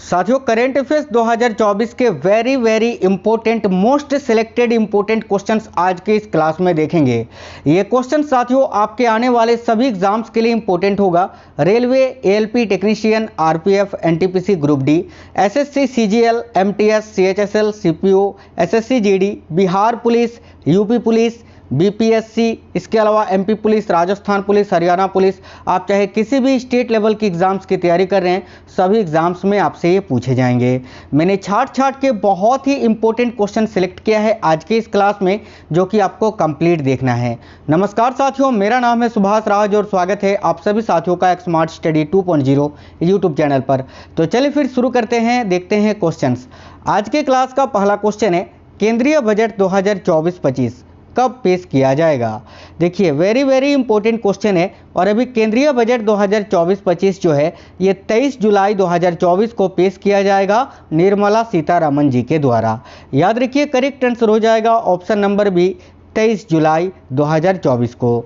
साथियों, current affairs 2024 के very important most selected important questions आज के इस क्लास में देखेंगे। ये क्वेश्चन साथियों आपके आने वाले सभी एग्जाम्स के लिए इंपॉर्टेंट होगा। Railway, ALP technician, RPF, NTPC group D, SSC, CGL, MTS, CHSL, CPO, SSC GD, Bihar police, UP police, BPSC, इसके अलावा MP police, Rajasthan police, Haryana police, आप चाहे किसी भी स्टेट लेवल की एग्जाम्स की तैयारी कर रहे हैं, सभी एग्जाम्स में आपसे ये पूछे जाएंगे। मैंने छाट के बहुत ही इंपॉर्टेंट क्वेश्चन सिलेक्ट किया है आज के इस क्लास में, जो कि आपको कंप्लीट देखना है। नमस्कार साथियों, मेरा नाम है सुभाष राज और स्वागत है आप सभी साथियों का एक स्मार्ट स्टडी 2.0 यूट्यूब चैनल पर। तो चलिए फिर शुरू करते हैं, देखते हैं क्वेश्चंस। आज के क्लास का पहला क्वेश्चन है, केंद्रीय बजट 2024-25 कब पेश किया जाएगा। देखिए वेरी इंपॉर्टेंट क्वेश्चन है। और अभी केंद्रीय बजट 2024-25 जो है ये 23 जुलाई 2024 को पेश किया जाएगा निर्मला सीतारमण जी के द्वारा। याद रखिए, करेक्ट आंसर हो जाएगा ऑप्शन नंबर बी, 23 जुलाई 2024 को।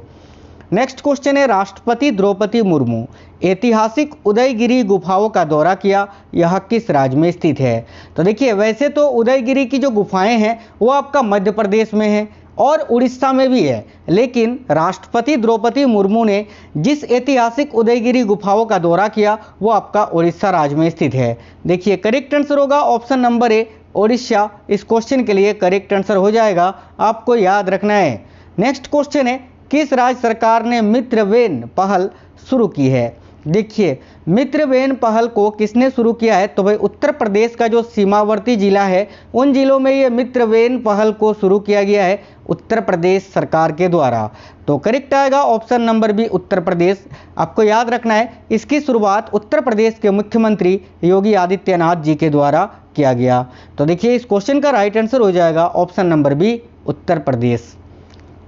नेक्स्ट क्वेश्चन है, राष्ट्रपति द्रौपदी मुर्मू ऐतिहासिक उदयगिरी गुफाओं का दौरा किया, यह किस राज्य में स्थित है। तो देखिए, वैसे तो उदयगिरी की जो गुफाएं हैं वो आपका मध्य प्रदेश में है और उड़ीसा में भी है, लेकिन राष्ट्रपति द्रौपदी मुर्मू ने जिस ऐतिहासिक उदयगिरी गुफाओं का दौरा किया वो आपका उड़ीसा राज्य में स्थित है। देखिए करेक्ट आंसर होगा ऑप्शन नंबर ए, उड़ीसा। इस क्वेश्चन के लिए करेक्ट आंसर हो जाएगा, आपको याद रखना है। नेक्स्ट क्वेश्चन है, किस राज्य सरकार ने मित्रवेन पहल शुरू की है। देखिए मित्रवेन पहल को किसने शुरू किया है, तो भाई उत्तर प्रदेश का जो सीमावर्ती जिला है उन जिलों में ये मित्रवेन पहल को शुरू किया गया है उत्तर प्रदेश सरकार के द्वारा। तो करेक्ट आएगा option number B, Uttar Pradesh. आपको याद रखना है, इसकी शुरुआत उत्तर प्रदेश के मुख्यमंत्री योगी आदित्यनाथ जी के द्वारा किया गया। तो देखिए इस क्वेश्चन का राइट आंसर हो जाएगा option number B, Uttar Pradesh.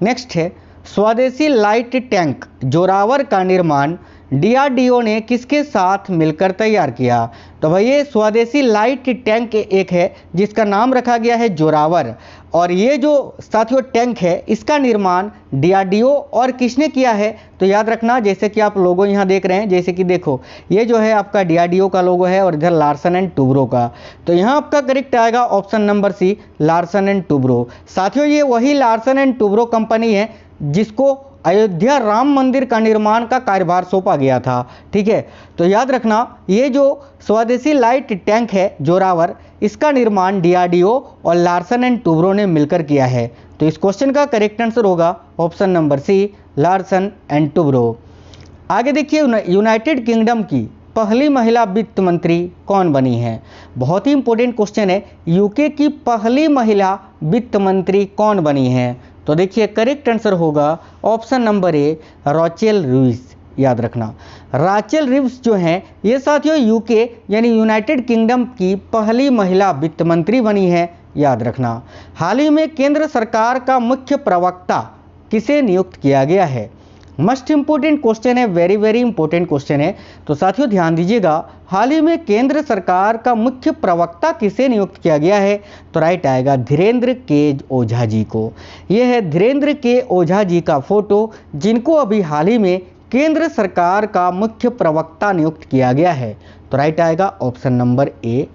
Next है, स्वदेशी लाइट टैंक जोरावर का निर्माण डीआरडीओ ने किसके साथ मिलकर तैयार किया। तो भाई ये स्वदेशी लाइट टैंक एक है जिसका नाम रखा गया है जोरावर, और ये जो साथियों टैंक है इसका निर्माण डीआरडीओ और किसने किया है। तो याद रखना, जैसे कि आप लोगो यहाँ देख रहे हैं, जैसे कि देखो ये जो है आपका डीआरडीओ का लोगो है और इधर लार्सन एंड टुब्रो का। तो यहाँ आपका करेक्ट आएगा option number C, Larsen and Toubro. साथियों ये वही लार्सन एंड टुब्रो कंपनी है जिसको अयोध्या राम मंदिर का निर्माण का कार्यभार सौंपा गया था। ठीक है, तो याद रखना ये जो स्वदेशी लाइट टैंक है जोरावर, इसका निर्माण डीआरडीओ और लार्सन एंड टुब्रो ने मिलकर किया है। तो इस क्वेश्चन का करेक्ट आंसर होगा option number C, Larsen and Toubro. आगे देखिए, यूनाइटेड किंगडम की पहली महिला वित्त मंत्री कौन बनी है। बहुत ही इंपॉर्टेंट क्वेश्चन है, यूके की पहली महिला वित्त मंत्री कौन बनी है। तो देखिए करेक्ट आंसर होगा option number A, Rachel Reeves. याद रखना, राचेल रिव्स जो हैं ये साथियों यूके यानी यूनाइटेड किंगडम की पहली महिला वित्त मंत्री बनी है। याद रखना, हाल ही में केंद्र सरकार का मुख्य प्रवक्ता किसे नियुक्त किया गया है। मस्ट इंपोर्टेंट क्वेश्चन है, वेरी इंपॉर्टेंट क्वेश्चन है। तो साथियों ध्यान दीजिएगा, हाल ही में केंद्र सरकार का मुख्य प्रवक्ता किसे नियुक्त किया गया है। तो राइट आएगा धीरेन्द्र के ओझा जी को। यह है धीरेन्द्र के ओझा जी का फोटो, जिनको अभी हाल ही में केंद्र सरकार का मुख्य प्रवक्ता नियुक्त किया गया है। तो राइट आएगा ऑप्शन नंबर ए।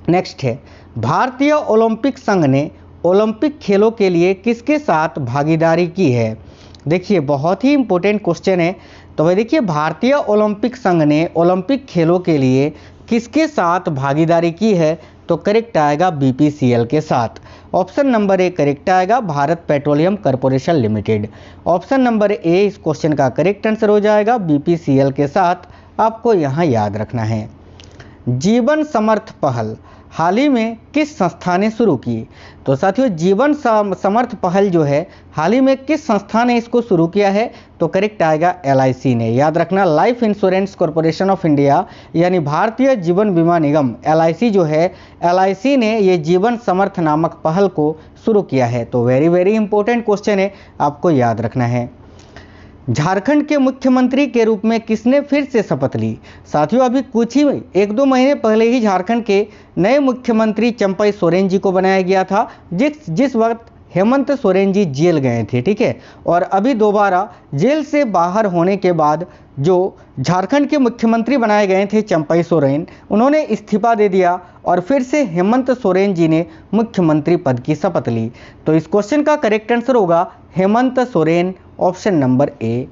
नेक्स्ट है, भारतीय ओलंपिक संघ ने ओलंपिक खेलों के लिए किसके साथ भागीदारी की है। देखिए बहुत ही इंपॉर्टेंट क्वेश्चन है। तो भाई देखिए, भारतीय ओलंपिक संघ ने ओलंपिक खेलों के लिए किसके साथ भागीदारी की है। तो करेक्ट आएगा बीपीसीएल के साथ। ऑप्शन नंबर ए करेक्ट आएगा, Bharat petroleum corporation limited. Option number ए इस क्वेश्चन का करेक्ट आंसर हो जाएगा, बीपीसीएल के साथ। आपको यहाँ याद रखना है, जीवन समर्थ पहल हाल ही में किस संस्था ने शुरू की। तो साथियों जीवन समर्थ पहल जो है हाल ही में किस संस्था ने इसको शुरू किया है। तो करेक्ट आएगा एलआईसी ने। याद रखना, life insurance corporation of India यानी भारतीय जीवन बीमा निगम एलआईसी जो है, एलआईसी ने ये जीवन समर्थ नामक पहल को शुरू किया है। तो वेरी इंपॉर्टेंट क्वेश्चन है, आपको याद रखना है। झारखंड के मुख्यमंत्री के रूप में किसने फिर से शपथ ली। साथियों अभी कुछ ही 1-2 महीने पहले ही झारखंड के नए मुख्यमंत्री चंपई सोरेन जी को बनाया गया था, जिस वक्त हेमंत सोरेन जी जेल गए थे, ठीक है। और अभी दोबारा जेल से बाहर होने के बाद जो झारखंड के मुख्यमंत्री बनाए गए थे चंपई सोरेन, उन्होंने इस्तीफा दे दिया और फिर से हेमंत सोरेन जी ने मुख्यमंत्री पद की शपथ ली। तो इस क्वेश्चन का करेक्ट आंसर होगा हेमंत सोरेन, ऑप्शन नंबर ए।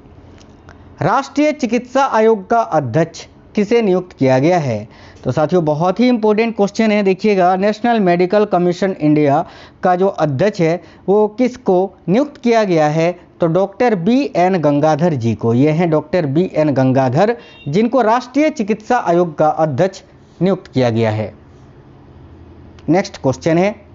राष्ट्रीय चिकित्सा आयोग का अध्यक्ष किसे नियुक्त किया गया है? तो साथियों बहुत ही इंपॉर्टेंट क्वेश्चन है, देखिएगा। नेशनल मेडिकल कमीशन इंडिया का जो अध्यक्ष है वो किसको नियुक्त किया गया है? तो डॉक्टर बी.एन. गंगाधर जी को। ये हैं डॉक्टर बी.एन. गंगाधर, जिनको राष्ट्रीय चिकित्सा आयोग का अध्यक्ष नियुक्त किया गया है। नेक्स्ट क्वेश्चन है,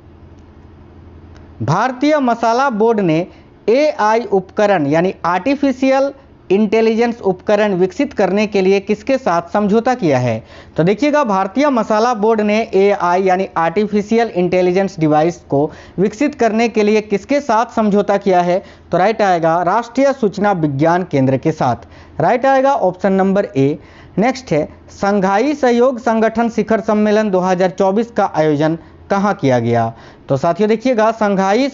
भारतीय मसाला बोर्ड ने AI उपकरण यानी आर्टिफिशियल इंटेलिजेंस उपकरण विकसित करने के लिए किसके साथ समझौता किया है? तो देखिएगा, भारतीय मसाला बोर्ड ने AI यानी आर्टिफिशियल इंटेलिजेंस डिवाइस को विकसित करने के लिए किसके साथ समझौता किया है? तो राइट आएगा राष्ट्रीय सूचना विज्ञान केंद्र के साथ। राइट आएगा ऑप्शन नंबर ए। नेक्स्ट है, संघाई सहयोग संगठन शिखर सम्मेलन 2024 का आयोजन कहाँ किया गया? तो साथियों देखिएगा, संघाई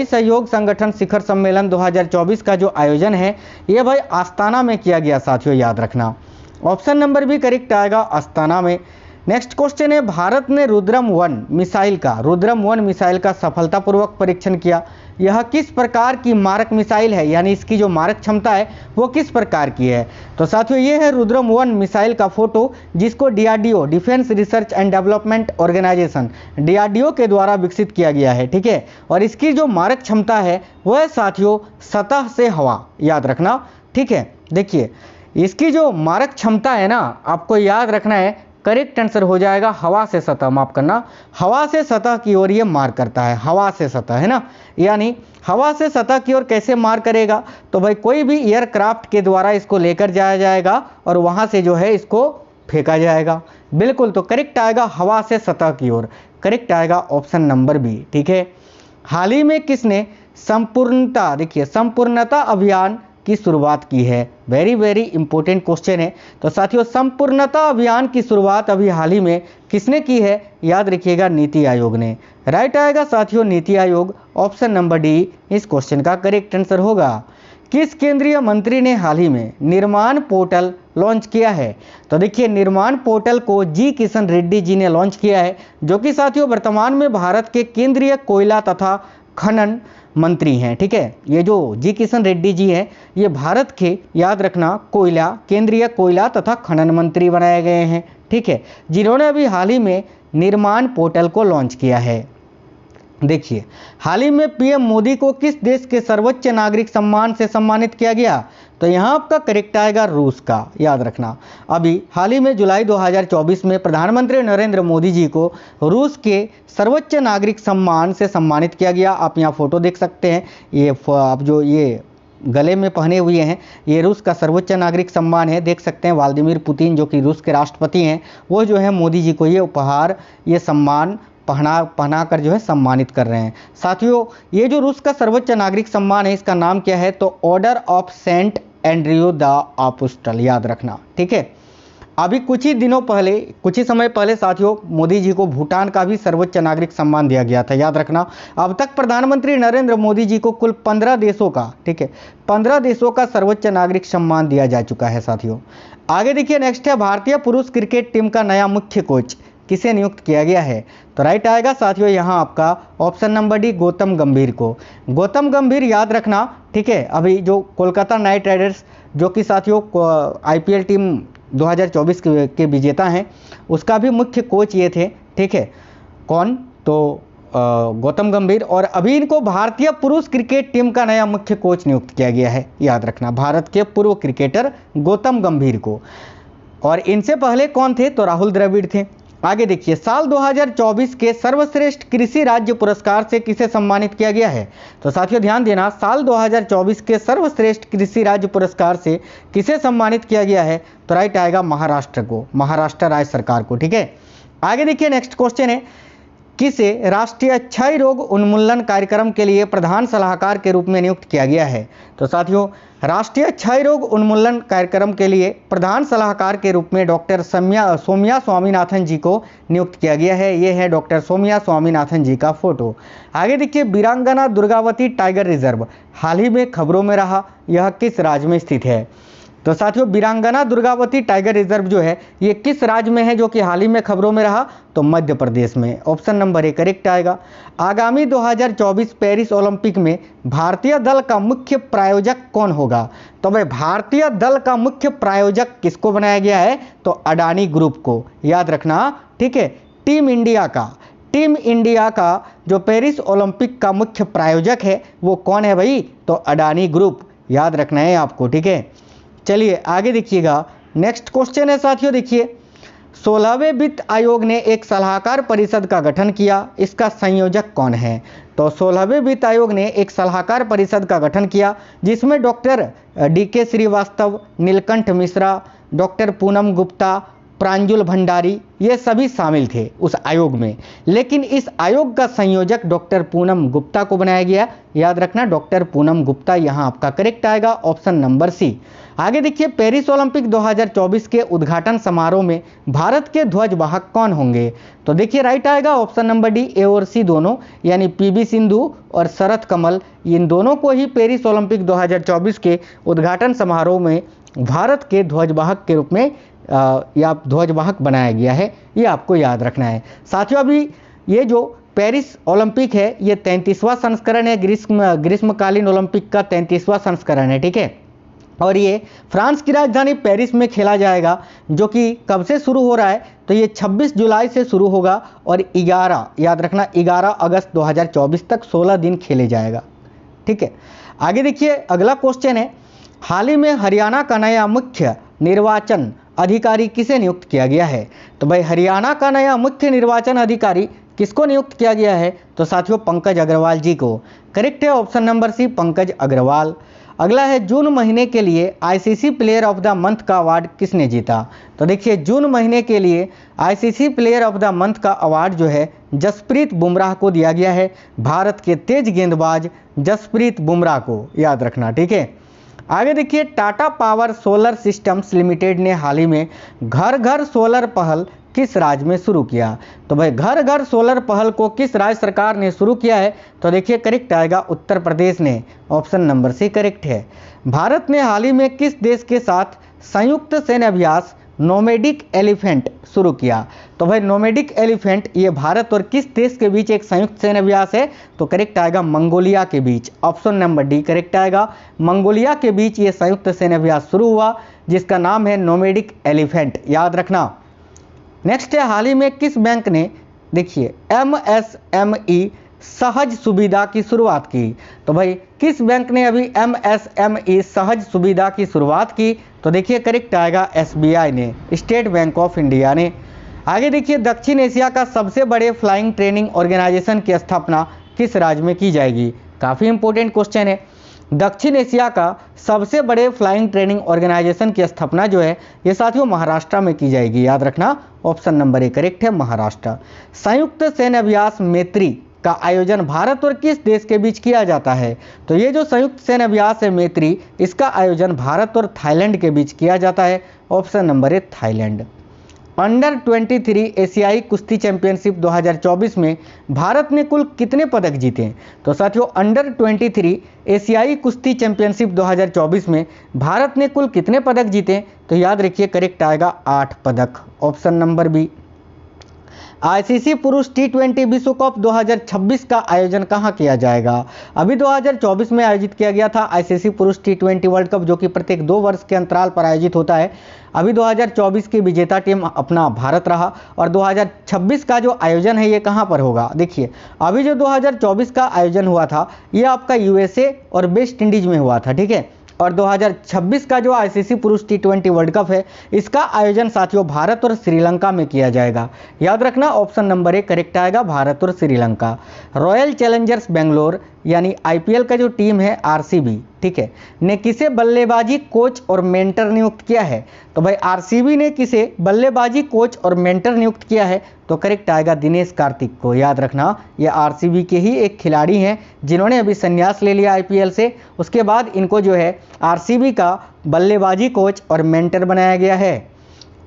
सहयोग संगठन शिखर सम्मेलन 2024 का जो आयोजन है ये भाई आस्ताना में किया गया साथियों, याद रखना। ऑप्शन नंबर भी करेक्ट आएगा, आस्ताना में। नेक्स्ट क्वेश्चन है, भारत ने रुद्रम 1 मिसाइल का सफलतापूर्वक परीक्षण किया। यह किस प्रकार की मारक मिसाइल है, यानी इसकी जो मारक क्षमता है वो किस प्रकार की है? तो साथियों ये है रुद्रम 1 मिसाइल का फोटो, जिसको DRDO Defence Research and Development Organisation DRDO के द्वारा विकसित किया गया है, ठीक है। और इसकी जो मारक क्षमता है वह है साथियों सतह से हवा, याद रखना, ठीक है। देखिए इसकी जो मारक क्षमता है ना, आपको याद रखना है, करेक्ट आंसर हो जाएगा हवा से सतह, माफ करना, हवा से सतह की ओर ये मार करता है, हवा से सतह, है ना। यानी हवा से सतह की ओर कैसे मार करेगा? तो भाई कोई भी एयरक्राफ्ट के द्वारा इसको लेकर जाया जाएगा और वहां से जो है इसको फेंका जाएगा। बिल्कुल, तो करेक्ट आएगा हवा से सतह की ओर, करेक्ट आएगा ऑप्शन नंबर बी, ठीक है। हाल ही में किसने संपूर्णता अभियान की शुरुआत की है? वेरी इंपॉर्टेंट क्वेश्चन है। तो साथियों संपूर्णता अभियान की शुरुआत अभी हाल ही में किसने की है? याद रखिएगा नीति आयोग ने। राइट आएगा साथियों NITI Aayog, option number D इस क्वेश्चन का करेक्ट आंसर होगा। किस केंद्रीय मंत्री ने हाल ही में निर्माण पोर्टल लॉन्च किया है? तो देखिए निर्माण पोर्टल को जी किशन रेड्डी जी ने लॉन्च किया है, जो कि साथियों वर्तमान में भारत के केंद्रीय कोयला तथा खनन मंत्री हैं, ठीक है। ये जो जी किशन रेड्डी जी हैं ये भारत के, याद रखना, केंद्रीय कोयला तथा खनन मंत्री बनाए गए हैं, ठीक है, जिन्होंने अभी हाल ही में निर्माण पोर्टल को लॉन्च किया है। देखिए हाल ही में पीएम मोदी को किस देश के सर्वोच्च नागरिक सम्मान से सम्मानित किया गया? तो यहाँ आपका करेक्ट आएगा रूस का, याद रखना। अभी हाल ही में जुलाई 2024 में प्रधानमंत्री नरेंद्र मोदी जी को रूस के सर्वोच्च नागरिक सम्मान से सम्मानित किया गया। आप यहाँ फोटो देख सकते हैं, ये आप जो ये गले में पहने हुए हैं ये रूस का सर्वोच्च नागरिक सम्मान है। देख सकते हैं व्लादिमीर पुतिन जो कि रूस के राष्ट्रपति हैं, वो जो है मोदी जी को ये उपहार, ये सम्मान पहना कर जो है सम्मानित कर रहे हैं। साथियों ये जो रूस का सर्वोच्च नागरिक सम्मान है इसका नाम क्या है? तो Order of Saint Andrew the Apostle, याद रखना, ठीक है। अभी कुछ ही समय पहले साथियों मोदी जी को भूटान का भी सर्वोच्च नागरिक सम्मान दिया गया था, याद रखना। अब तक प्रधानमंत्री नरेंद्र मोदी जी को कुल 15 देशों का, ठीक है, 15 देशों का सर्वोच्च नागरिक सम्मान दिया जा चुका है साथियों। आगे देखिए नेक्स्ट है, भारतीय पुरुष क्रिकेट टीम का नया मुख्य कोच किसे नियुक्त किया गया है? तो राइट आएगा साथियों यहाँ आपका ऑप्शन नंबर डी गौतम गंभीर को। गौतम गंभीर याद रखना, ठीक है। अभी जो कोलकाता नाइट राइडर्स जो कि साथियों IPL टीम 2024 के विजेता हैं, उसका भी मुख्य कोच ये थे, ठीक है। कौन? तो गौतम गंभीर। और अभी इनको भारतीय पुरुष क्रिकेट टीम का नया मुख्य कोच नियुक्त किया गया है, याद रखना, भारत के पूर्व क्रिकेटर गौतम गंभीर को। और इनसे पहले कौन थे? तो राहुल द्रविड़ थे। आगे देखिए, साल 2024 के सर्वश्रेष्ठ कृषि राज्य पुरस्कार से किसे सम्मानित किया गया है? तो साथियों ध्यान देना, साल 2024 के सर्वश्रेष्ठ कृषि राज्य पुरस्कार से किसे सम्मानित किया गया है? तो राइट आएगा महाराष्ट्र को, महाराष्ट्र राज्य सरकार को, ठीक है। आगे देखिए नेक्स्ट क्वेश्चन है, किसे राष्ट्रीय क्षय रोग उन्मूलन कार्यक्रम के लिए प्रधान सलाहकार के रूप में नियुक्त किया गया है? तो साथियों राष्ट्रीय क्षय रोग उन्मूलन कार्यक्रम के लिए प्रधान सलाहकार के रूप में डॉक्टर सौम्या स्वामीनाथन जी को नियुक्त किया गया है। ये है डॉक्टर सौम्या स्वामीनाथन जी का फोटो। आगे देखिए, वीरांगना दुर्गावती टाइगर रिजर्व हाल ही में खबरों में रहा, यह किस राज्य में स्थित है? तो साथियों, वीरांगना दुर्गावती टाइगर रिजर्व जो है ये किस राज्य में है जो कि हाल ही में खबरों में रहा? तो मध्य प्रदेश में। ऑप्शन नंबर ए करेक्ट आएगा। आगामी 2024 पेरिस ओलंपिक में भारतीय दल का मुख्य प्रायोजक कौन होगा? तो भाई भारतीय दल का मुख्य प्रायोजक किसको बनाया गया है? तो अडानी ग्रुप को, याद रखना, ठीक है। टीम इंडिया का जो पेरिस ओलंपिक का मुख्य प्रायोजक है वो कौन है भाई? तो अडानी ग्रुप, याद रखना है आपको, ठीक है। चलिए आगे देखिएगा, नेक्स्ट क्वेश्चन है साथियों, देखिए 16वें वित्त आयोग ने एक सलाहकार परिषद का गठन किया, इसका संयोजक कौन है? तो 16वें वित्त आयोग ने एक सलाहकार परिषद का गठन किया जिसमें doctor DK Srivastava, Neelkanth Mishra, doctor Poonam Gupta, Pranjul Bhandari, ये सभी शामिल थे उस आयोग में। लेकिन इस आयोग का संयोजक डॉक्टर पूनम गुप्ता को बनाया गया, याद रखना, डॉक्टर पूनम गुप्ता यहाँ आपका करेक्ट आएगा, ऑप्शन नंबर सी। आगे देखिए, पेरिस ओलंपिक 2024 के उद्घाटन समारोह में भारत के ध्वजवाहक कौन होंगे? तो देखिए राइट आएगा ऑप्शन नंबर डी, ए और सी दोनों, यानी PV सिंधु और शरत कमल, इन दोनों को ही पेरिस ओलंपिक 2024 के उद्घाटन समारोह में भारत के ध्वजवाहक के रूप में या ध्वजवाहक बनाया गया है, ये आपको याद रखना है। साथियों, अभी ये जो पेरिस ओलंपिक है ये 33वां संस्करण है, ग्रीष्मकालीन ओलंपिक का 33वां संस्करण है, ठीक है। और ये फ्रांस की राजधानी पेरिस में खेला जाएगा, जो कि कब से शुरू हो रहा है? तो ये 26 जुलाई से शुरू होगा और 11, याद रखना, 11 अगस्त 2024 तक 16 दिन खेले जाएगा, ठीक है। आगे देखिए, अगला क्वेश्चन है, हाल ही में हरियाणा का नया मुख्य निर्वाचन अधिकारी किसे नियुक्त किया गया है? तो भाई हरियाणा का नया मुख्य निर्वाचन अधिकारी किसको नियुक्त किया गया है? तो साथियों पंकज अग्रवाल जी को, करेक्ट है, option number C, Pankaj Agarwal. अगला है, जून महीने के लिए ICC player of the month का अवार्ड किसने जीता? तो देखिए जून महीने के लिए ICC player of the month का अवार्ड जो है जसप्रीत बुमराह को दिया गया है, भारत के तेज गेंदबाज जसप्रीत बुमराह को, याद रखना, ठीक है। आगे देखिए, Tata power solar systems limited ने हाल ही में घर घर सोलर पहल किस राज्य में शुरू किया? तो भाई घर घर सोलर पहल को किस राज्य सरकार ने शुरू किया है? तो देखिए करेक्ट आएगा उत्तर प्रदेश ने, ऑप्शन नंबर सी करेक्ट है। भारत ने हाल ही में किस देश के साथ संयुक्त सैन्य अभ्यास नोमैडिक एलिफेंट शुरू किया? तो भाई नोमैडिक एलिफेंट ये भारत और किस देश के बीच एक संयुक्त सैन्य अभ्यास है? तो करेक्ट आएगा मंगोलिया के बीच, ऑप्शन नंबर डी करेक्ट आएगा। मंगोलिया के बीच ये संयुक्त सैन्य अभ्यास शुरू हुआ जिसका नाम है नोमैडिक एलिफेंट, याद रखना। नेक्स्ट है, हाल ही में किस बैंक ने देखिए MSME सहज सुविधा की शुरुआत की? तो भाई किस बैंक ने अभी MSME सहज सुविधा की शुरुआत की? तो देखिए करेक्ट आएगा SBI ने, स्टेट बैंक ऑफ इंडिया ने। आगे देखिए, दक्षिण एशिया का सबसे बड़े फ्लाइंग ट्रेनिंग ऑर्गेनाइजेशन की स्थापना किस राज्य में की जाएगी? काफ़ी इंपॉर्टेंट क्वेश्चन है। दक्षिण एशिया का सबसे बड़े फ्लाइंग ट्रेनिंग ऑर्गेनाइजेशन की स्थापना जो है ये साथियों महाराष्ट्र में की जाएगी, याद रखना, ऑप्शन नंबर ए करेक्ट है, महाराष्ट्र। संयुक्त सैन्य अभ्यास मैत्री का आयोजन भारत और किस देश के बीच किया जाता है? तो ये जो संयुक्त सैन्य अभ्यास है मैत्री, इसका आयोजन भारत और थाईलैंड के बीच किया जाता है, option number A Thailand. Under 23 एशियाई कुश्ती चैंपियनशिप 2024 में भारत ने कुल कितने पदक जीते? तो साथियों अंडर 23 एशियाई कुश्ती चैंपियनशिप 2024 में भारत ने कुल कितने पदक जीते? तो याद रखिए करेक्ट आएगा 8 पदक, ऑप्शन नंबर बी। ICC पुरुष T20 विश्व कप 2026 का आयोजन कहाँ किया जाएगा? अभी 2024 में आयोजित किया गया था ICC पुरुष T20 वर्ल्ड कप, जो कि प्रत्येक 2 वर्ष के अंतराल पर आयोजित होता है। अभी 2024 की विजेता टीम अपना भारत रहा और 2026 का जो आयोजन है ये कहाँ पर होगा? देखिए अभी जो 2024 का आयोजन हुआ था ये आपका USA और वेस्ट इंडीज में हुआ था, ठीक है। और 2026 का जो ICC पुरुष T20 वर्ल्ड कप है इसका आयोजन साथियों भारत और श्रीलंका में किया जाएगा, याद रखना, ऑप्शन नंबर ए करेक्ट आएगा, भारत और श्रीलंका। रॉयल चैलेंजर्स बेंगलोर यानी आईपीएल का जो टीम है आरसीबी, ठीक है, ने किसे बल्लेबाजी कोच और मेंटर नियुक्त किया है? तो भाई आरसीबी ने किसे बल्लेबाजी कोच और मेंटर नियुक्त किया है? तो करेक्ट आएगा दिनेश कार्तिक को। याद रखना ये आरसीबी के ही एक खिलाड़ी हैं जिन्होंने अभी संन्यास ले लिया आईपीएल से। उसके बाद इनको जो है आरसीबी का बल्लेबाजी कोच और मेंटर बनाया गया है।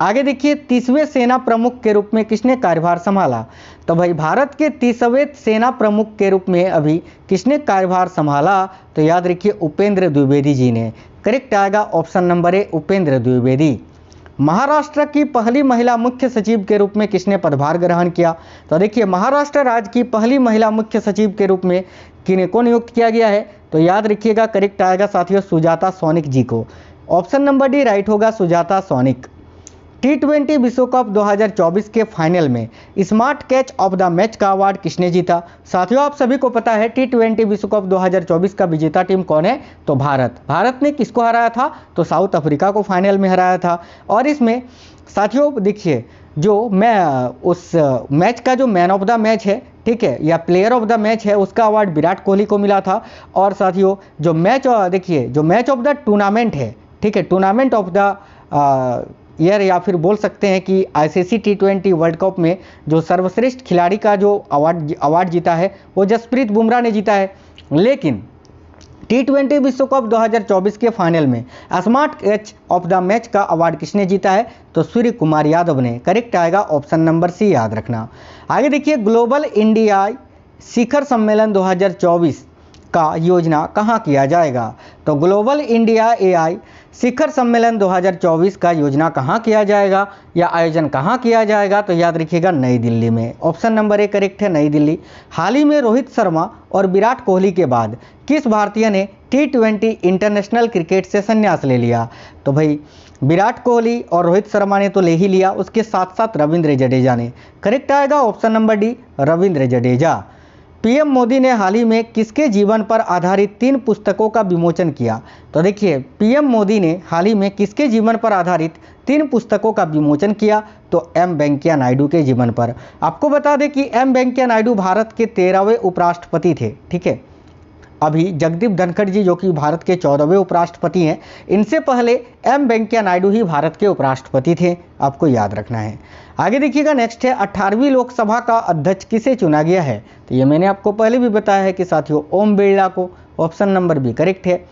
आगे देखिए 30वें सेना प्रमुख के रूप में किसने कार्यभार संभाला? तो भाई भारत के 30वें सेना प्रमुख के रूप में अभी किसने कार्यभार संभाला? तो याद रखिए उपेंद्र द्विवेदी जी ने। करेक्ट आएगा ऑप्शन नंबर ए उपेंद्र द्विवेदी। महाराष्ट्र की पहली महिला मुख्य सचिव के रूप में किसने पदभार ग्रहण किया? तो देखिए महाराष्ट्र राज्य की पहली महिला मुख्य सचिव के रूप में किनको नियुक्त किया गया है? तो याद रखिएगा करेक्ट आएगा साथियों सुजाता सोनिक जी को। ऑप्शन नंबर डी राइट होगा सुजाता सोनिक। T20 विश्व कप 2024 के फाइनल में smart catch of the match का अवार्ड किसने जीता? साथियों आप सभी को पता है T20 विश्व कप 2024 का विजेता टीम कौन है? तो भारत ने किसको हराया था? तो साउथ अफ्रीका को फाइनल में हराया था। और इसमें साथियों देखिए जो उस मैच का जो मैन ऑफ द मैच है, ठीक है, या प्लेयर ऑफ द मैच है, उसका अवार्ड विराट कोहली को मिला था। और साथियों जो मैच देखिए जो मैच ऑफ द टूर्नामेंट है, ठीक है, टूर्नामेंट ऑफ द ईयर या फिर बोल सकते हैं कि आईसीसी T20 वर्ल्ड कप में जो सर्वश्रेष्ठ खिलाड़ी का जो अवार्ड जीता है वो जसप्रीत बुमराह ने जीता है। लेकिन T20 विश्व कप 2024 के फाइनल में smart catch of the match का अवार्ड किसने जीता है? तो सूर्य कुमार यादव ने। करेक्ट आएगा ऑप्शन नंबर सी, याद रखना। आगे देखिए ग्लोबल इंडिया शिखर सम्मेलन 2024 का योजना कहाँ किया जाएगा? तो ग्लोबल इंडिया एआई शिखर सम्मेलन 2024 का योजना कहाँ किया जाएगा या आयोजन कहाँ किया जाएगा? तो याद रखिएगा नई दिल्ली में। ऑप्शन नंबर ए करेक्ट है, नई दिल्ली। हाल ही में रोहित शर्मा और विराट कोहली के बाद किस भारतीय ने T20 इंटरनेशनल क्रिकेट से संन्यास ले लिया? तो भाई विराट कोहली और रोहित शर्मा ने तो ले ही लिया, उसके साथ साथ रविंद्र जडेजा ने। करेक्ट आएगा option number D Ravindra Jadeja. PM Modi ने हाल ही में किसके जीवन पर आधारित 3 पुस्तकों का विमोचन किया? तो देखिए पीएम मोदी ने हाल ही में किसके जीवन पर आधारित 3 पुस्तकों का विमोचन किया? तो एम वेंकैया नायडू के जीवन पर। आपको बता दें कि एम वेंकैया नायडू भारत के 13वें उपराष्ट्रपति थे, ठीक है। अभी जगदीप धनखड़ जी जो कि भारत के 14वें उपराष्ट्रपति हैं, इनसे पहले एम वेंकैया नायडू ही भारत के उपराष्ट्रपति थे, आपको याद रखना है। आगे देखिएगा नेक्स्ट है 18वीं लोकसभा का अध्यक्ष किसे चुना गया है? तो ये मैंने आपको पहले भी बताया है कि साथियों ओम बिरला को। ऑप्शन नंबर बी करेक्ट है।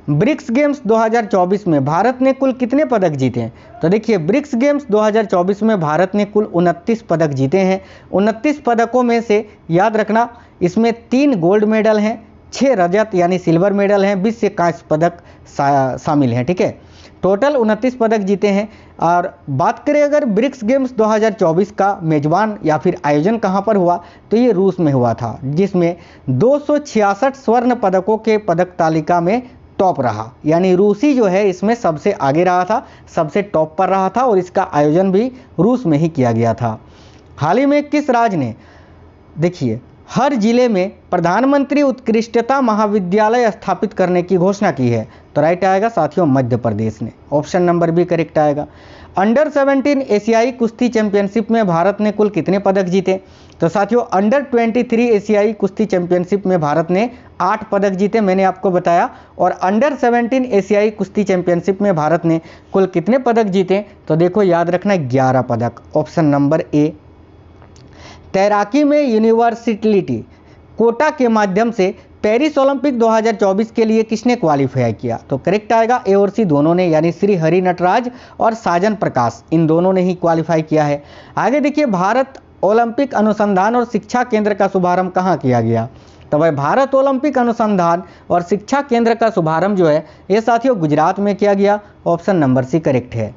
ब्रिक्स गेम्स 2024 में भारत ने कुल कितने पदक जीते हैं? तो देखिए ब्रिक्स गेम्स 2024 में भारत ने कुल 29 पदक जीते हैं। 29 पदकों में से याद रखना इसमें 3 गोल्ड मेडल हैं, 6 रजत यानी सिल्वर मेडल हैं, 20 से कांस्य पदक शामिल हैं, ठीक है। टोटल 29 पदक जीते हैं। और बात करें अगर ब्रिक्स गेम्स 2024 का मेजबान या फिर आयोजन कहां पर हुआ, तो ये रूस में हुआ था, जिसमें 266 स्वर्ण पदकों के पदक तालिका में टॉप रहा। यानी रूसी जो है इसमें सबसे आगे रहा था, सबसे टॉप पर रहा था और इसका आयोजन भी रूस में ही किया गया था। हाल ही में किस राज्य ने देखिए हर जिले में प्रधानमंत्री उत्कृष्टता महाविद्यालय स्थापित करने की घोषणा की है? तो राइट आएगा साथियों मध्य प्रदेश ने। ऑप्शन नंबर बी करेक्ट आएगा। अंडर 17 एशियाई कुश्ती चैंपियनशिप में भारत ने कुल कितने पदक जीते? तो साथियों अंडर 23 एशियाई कुश्ती चैंपियनशिप में भारत ने 8 पदक जीते, मैंने आपको बताया। और अंडर 17 एशियाई कुश्ती चैंपियनशिप में भारत ने कुल कितने पदक जीते? तो देखो याद रखना 11 पदक। ऑप्शन नंबर ए। तैराकी में यूनिवर्सिटी कोटा के माध्यम से पेरिस ओलंपिक 2024 के लिए किसने क्वालिफाई किया? तो करेक्ट आएगा ए और सी दोनों ने, यानी श्री हरि नटराज और साजन प्रकाश, इन दोनों ने ही क्वालिफाई किया है। आगे देखिए भारत ओलंपिक अनुसंधान और शिक्षा केंद्र का शुभारंभ कहाँ किया गया? तो भाई भारत ओलंपिक अनुसंधान और शिक्षा केंद्र का शुभारंभ जो है ये साथियों गुजरात में किया गया। ऑप्शन नंबर सी करेक्ट है।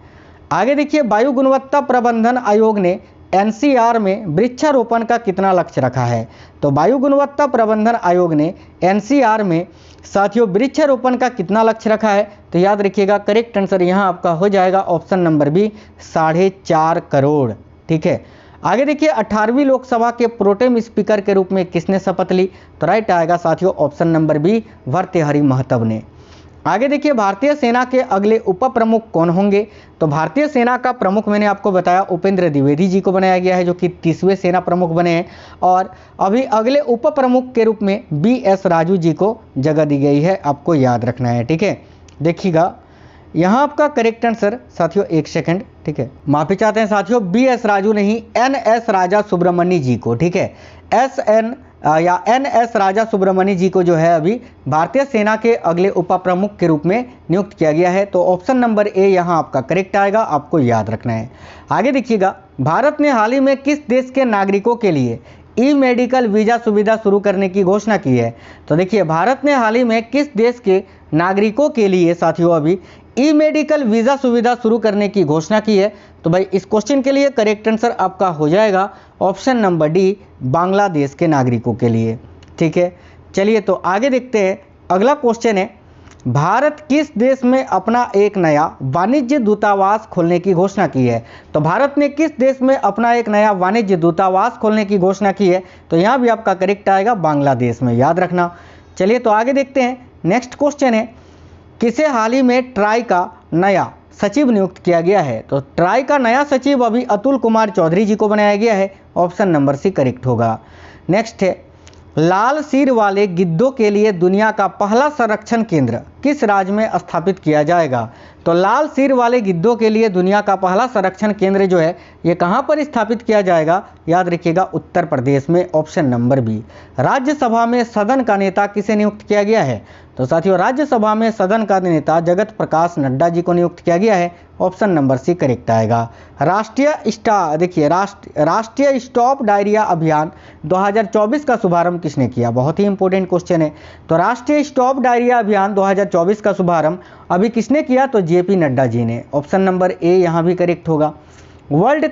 आगे देखिए वायु गुणवत्ता प्रबंधन आयोग ने एनसीआर में वृक्षारोपण का कितना लक्ष्य रखा है? तो वायु गुणवत्ता प्रबंधन आयोग ने एनसीआर में साथियों वृक्षारोपण का कितना लक्ष्य रखा है? तो याद रखिएगा करेक्ट आंसर यहाँ आपका हो जाएगा ऑप्शन नंबर बी 4.5 करोड़, ठीक है। आगे देखिए 18वीं लोकसभा के प्रोटेम स्पीकर के रूप में किसने शपथ ली? तो राइट आएगा साथियों option number B Bhartruhari Mahtab ने। आगे देखिए, भारतीय सेना के अगले उप प्रमुख कौन होंगे? तो भारतीय सेना का प्रमुख मैंने आपको बताया उपेंद्र द्विवेदी जी को बनाया गया है, जो कि 30वें सेना प्रमुख बने हैं। और अभी अगले उप प्रमुख के रूप में BS राजू जी को जगह दी गई है, आपको याद रखना है। ठीक है, देखिएगा यहाँ आपका करेक्ट आंसर साथियों, एक सेकंड, ठीक है, माफी चाहते हैं साथियों, BS राजू नहीं, NS राजा सुब्रमण्य जी को, ठीक है, NS राजा सुब्रमण्य जी को जो है अभी भारतीय सेना के अगले उप प्रमुख के रूप में नियुक्त किया गया है। तो ऑप्शन नंबर ए यहाँ आपका करेक्ट आएगा, आपको याद रखना है। आगे देखिएगा, भारत ने हाल ही में किस देश के नागरिकों के लिए ई-मेडिकल वीज़ा सुविधा शुरू करने की घोषणा की है? तो देखिए, भारत ने हाल ही में किस देश के नागरिकों के लिए साथियों अभी ई-मेडिकल वीज़ा सुविधा शुरू करने की घोषणा की है? तो भाई इस क्वेश्चन के लिए करेक्ट आंसर आपका हो जाएगा ऑप्शन नंबर डी, बांग्लादेश के नागरिकों के लिए। ठीक है, चलिए तो आगे देखते हैं। अगला क्वेश्चन है, भारत किस देश में अपना एक नया वाणिज्य दूतावास खोलने की घोषणा की है? तो भारत ने किस देश में अपना एक नया वाणिज्य दूतावास खोलने की घोषणा की है? तो यहाँ भी आपका करेक्ट आएगा बांग्लादेश में, याद रखना। चलिए तो आगे देखते हैं। नेक्स्ट क्वेश्चन है, किसे हाल ही में ट्राई का नया सचिव नियुक्त किया गया है? तो ट्राई का नया सचिव अभी अतुल कुमार चौधरी जी को बनाया गया है, ऑप्शन नंबर सी करेक्ट होगा। नेक्स्ट है, लाल सिर वाले गिद्धों के लिए दुनिया का पहला संरक्षण केंद्र किस राज्य में स्थापित किया जाएगा? तो लाल सिर वाले गिद्धों के लिए दुनिया का पहला संरक्षण केंद्र जो है ये कहाँ पर स्थापित किया जाएगा? याद रखिएगा, उत्तर प्रदेश में, ऑप्शन नंबर बी। राज्यसभा में सदन का नेता किसे नियुक्त किया गया है? तो साथियों, राज्यसभा में सदन का नेता जगत प्रकाश नड्डा जी को नियुक्त किया गया है, ऑप्शन नंबर सी करेक्ट आएगा। राष्ट्रीय स्टॉप डायरिया अभियान 2024 का शुभारंभ किसने किया? बहुत ही इंपॉर्टेंट क्वेश्चन है। तो राष्ट्रीय स्टॉप डायरिया अभियान 2024 का शुभारंभ अभी किसने किया? तो JP नड्डा जी ने, ऑप्शन नंबर ए यहाँ भी करेक्ट होगा। वर्ल्ड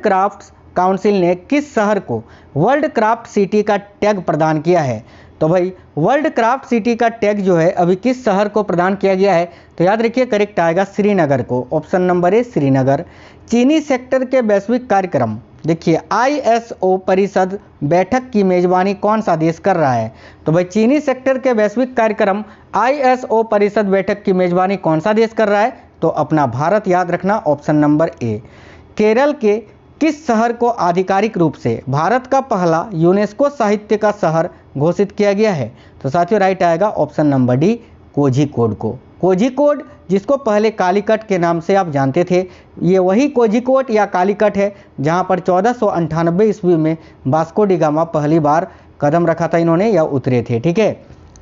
क्राफ्ट काउंसिल ने किस शहर को वर्ल्ड क्राफ्ट सिटी का टैग प्रदान किया है? तो भाई वर्ल्ड क्राफ्ट सिटी का टैग जो है अभी किस शहर को प्रदान किया गया है? तो याद रखिए, करेक्ट आएगा श्रीनगर को, ऑप्शन नंबर ए श्रीनगर। चीनी सेक्टर के वैश्विक कार्यक्रम, देखिए ISO परिषद बैठक की मेजबानी कौन सा देश कर रहा है? तो भाई चीनी सेक्टर के वैश्विक कार्यक्रम ISO परिषद बैठक की मेजबानी कौन सा देश कर रहा है? तो अपना भारत, याद रखना, ऑप्शन नंबर ए। केरल के किस शहर को आधिकारिक रूप से भारत का पहला यूनेस्को साहित्य का शहर घोषित किया गया है? तो साथियों राइट आएगा ऑप्शन नंबर डी, कोझिकोड को। कोझिकोड, जिसको पहले कालीकट के नाम से आप जानते थे, ये वही कोझिकोड या कालीकट है जहां पर 1498 ईस्वी में वास्को डी गामा पहली बार कदम रखा था इन्होंने, या उतरे थे। ठीक है,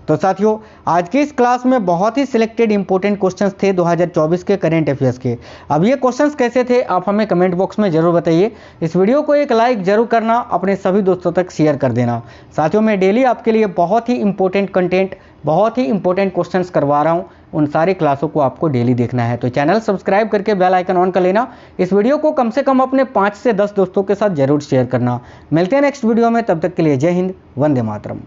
तो साथियों आज की इस क्लास में बहुत ही सिलेक्टेड इंपॉर्टेंट क्वेश्चंस थे 2024 के करंट अफेयर्स के। अब ये क्वेश्चंस कैसे थे आप हमें कमेंट बॉक्स में जरूर बताइए। इस वीडियो को एक लाइक जरूर करना, अपने सभी दोस्तों तक शेयर कर देना। साथियों, मैं डेली आपके लिए बहुत ही इंपॉर्टेंट कंटेंट, बहुत ही इंपॉर्टेंट क्वेश्चंस करवा रहा हूँ, उन सारे क्लासों को आपको डेली देखना है। तो चैनल सब्सक्राइब करके बेल आइकन ऑन कर लेना। इस वीडियो को कम से कम अपने 5 से 10 दोस्तों के साथ जरूर शेयर करना। मिलते हैं नेक्स्ट वीडियो में, तब तक के लिए जय हिंद, वंदे मातरम।